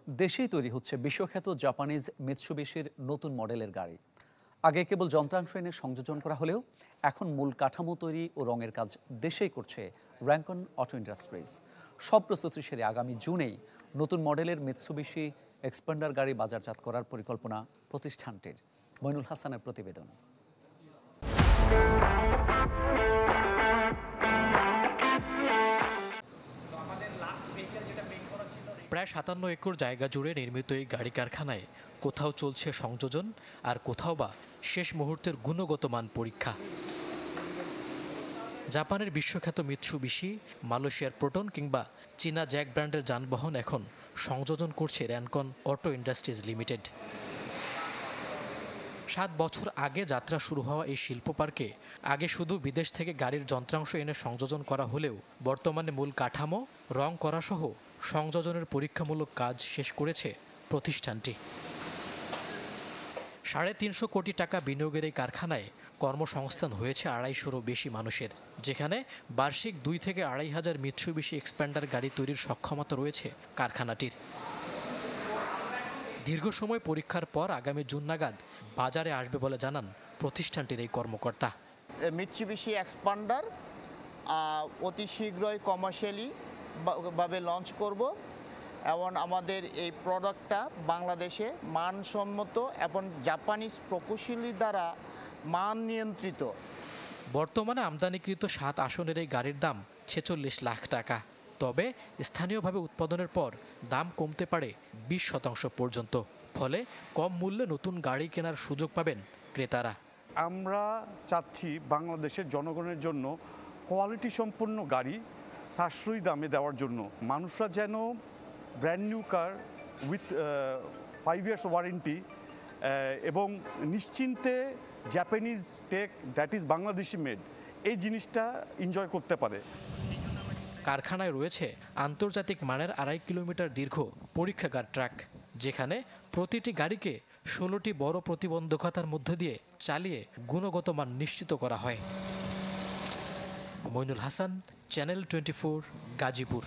দেশেই তৈরি হচ্ছে বিশ্বখ্যাত জাপানিজ মিৎসুবিশির নতুন মডেলের গাড়ি। আগে কেবল যন্ত্রাংশ এনে সংযোজন করা হলেও এখন মূল কাঠামো তৈরি ও রঙের কাজ দেশেই করছে র্যাঙ্কন অটো ইন্ডাস্ট্রিজ। সব প্রস্তুতি সেরে আগামী জুনেই নতুন মডেলের মিৎসুবিশি এক্সপান্ডার গাড়ি বাজারজাত করার পরিকল্পনা প্রতিষ্ঠানটির। মইনুল হাসানের প্রতিবেদন। প্রায় ৫৭ একর জায়গা জুড়ে নির্মিত এই গাড়ি কারখানায় কোথাও চলছে সংযোজন, আর কোথাও বা শেষ মুহূর্তের গুণগত মান পরীক্ষা। জাপানের বিশ্বখ্যাত মিৎসুবিশি, মালয়েশিয়ার প্রোটন কিংবা চীনা জ্যাক ব্র্যান্ডের যানবাহন এখন সংযোজন করছে র্যানকন অটো ইন্ডাস্ট্রিজ লিমিটেড। ৭ বছর আগে যাত্রা শুরু হওয়া এই শিল্প পার্কে আগে শুধু বিদেশ থেকে গাড়ির যন্ত্রাংশ এনে সংযোজন করা হলেও বর্তমানে মূল কাঠামো, রং করা সহ সংযোজনের পরীক্ষামূলক কাজ শেষ করেছে প্রতিষ্ঠানটি। ৩৫০ কোটি টাকা বিনিয়োগের এই কারখানায় কর্মসংস্থান হয়েছে ২৫০রও বেশি মানুষের, যেখানে বার্ষিক ২ থেকে ২৫০ হাজার মিৎসুবিশি এক্সপ্যান্ডার গাড়ি তৈরির সক্ষমতা রয়েছে কারখানাটির। দীর্ঘ সময় পরীক্ষার পর আগামী জুন নাগাদ বাজারে আসবে বলে জানান প্রতিষ্ঠানটির এই কর্মকর্তা। মিৎসুবিশি এক্সপান্ডার অতি শীঘ্রই কমার্শিয়ালি ভাবে লঞ্চ করব এবং আমাদের এই প্রোডাক্টটা বাংলাদেশে মানসম্মত এবং জাপানিজ প্রকৌশলী দ্বারা মান নিয়ন্ত্রিত। বর্তমানে আমদানিকৃত ৭ আসনের এই গাড়ির দাম ৪৬ লাখ টাকা। তবে স্থানীয়ভাবে উৎপাদনের পর দাম কমতে পারে ২০% পর্যন্ত। ফলে কম মূল্যে নতুন গাড়ি কেনার সুযোগ পাবেন ক্রেতারা। আমরা চাচ্ছি বাংলাদেশের জনগণের জন্য কোয়ালিটি সম্পন্ন গাড়ি সাশ্রয়ী দামে দেওয়ার জন্য। মানুষরা যেন brand new car with 5 years warranty এবং নিশ্চিন্তে Japanese tech that is Bangladeshi made এই জিনিসটা এনজয় করতে পারে। কারখানায় রয়েছে আন্তর্জাতিক মানের ২.৫ কিলোমিটার দীর্ঘ পরীক্ষাগার ট্রাক, যেখানে প্রতিটি গাড়িকে ১৬টি বড় প্রতিবন্ধকতার মধ্যে দিয়ে চালিয়ে গুণগত মান নিশ্চিত করা হয়। মইনুল হাসান, চ্যানেল 24, গাজীপুর।